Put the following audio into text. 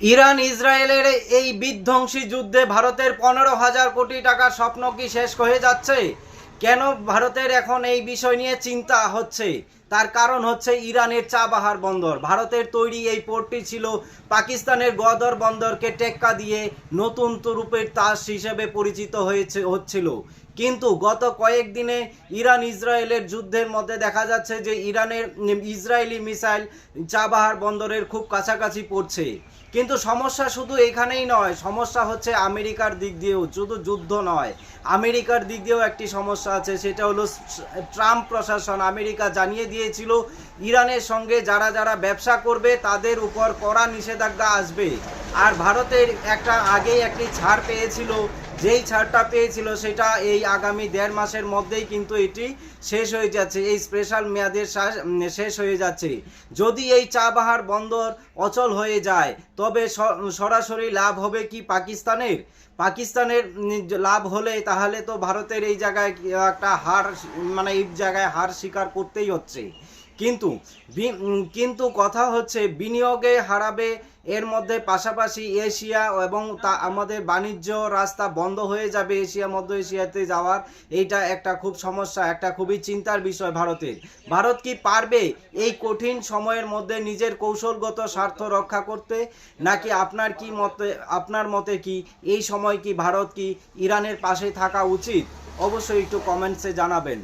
Iran ইসরায়েলের এই বিধ্বংসী যুদ্ধে ভারতের 15,000 কোটি টাকার স্বপ্ন কি শেষ হয়ে যাচ্ছে? কেন ভারতের এখন এই বিষয় নিয়ে চিন্তা হচ্ছে? তার কারণ হচ্ছে ইরানের চাবাহার বন্দর। ভারতের তৈরি এই পোর্টটি ছিল পাকিস্তানের গদর বন্দরকে টেক্কা দিয়ে নতুন রূপের তাস হিসেবে পরিচিত হচ্ছিল। কিন্তু গত কয়েকদিনে ইরান ইসরায়েলের যুদ্ধের মধ্যে দেখা যাচ্ছে যে ইসরায়েলি মিসাইল চাবাহার বন্দরের খুব কাছাকাছি পড়ছে। কিন্তু সমস্যা শুধু এখানেই নয়, সমস্যা হচ্ছে আমেরিকার দিক দিয়েও। শুধু যুদ্ধ নয়, আমেরিকার দিক দিয়েও একটি সমস্যা আছে। সেটা হলো ট্রাম্প প্রশাসন আমেরিকা জানিয়ে দিয়েছিল ইরানের সঙ্গে যারা যারা ব্যবসা করবে তাদের উপর কড়া নিষেধাজ্ঞা আসবে। আর ভারতের আগেই একটি ছাড় পেয়েছিল, যেই ছাড়টা পেয়েছিল সেটা এই আগামী 1.5 মাসের মধ্যেই কিন্তু এটি শেষ হয়ে যাচ্ছে। এই স্পেশাল মেয়াদের শেষ হয়ে যাচ্ছে। যদি এই চাবাহার বন্দর অচল হয়ে যায় তবে সরাসরি লাভ হবে কি পাকিস্তানের লাভ হলে তাহলে তো ভারতের এই জায়গায় একটা এই জায়গায় হার স্বীকার করতেই হচ্ছে। কিন্তু কথা হচ্ছে বিনিয়োগে হারাবে, এর মধ্যে পাশাপাশি এশিয়া এবং আমাদের বাণিজ্য রাস্তা বন্ধ হয়ে যাবে এশিয়া মধ্য এশিয়াতে যাওয়ার। এইটা একটা খুব সমস্যা, একটা খুবই চিন্তার বিষয় ভারতের। ভারত কি পারবে এই কঠিন সময়ের মধ্যে নিজের কৌশলগত স্বার্থ রক্ষা করতে, নাকি আপনার মতে কি এই সময় কি ভারত কি ইরানের পাশে থাকা উচিত? অবশ্যই একটু কমেন্টসে জানাবেন।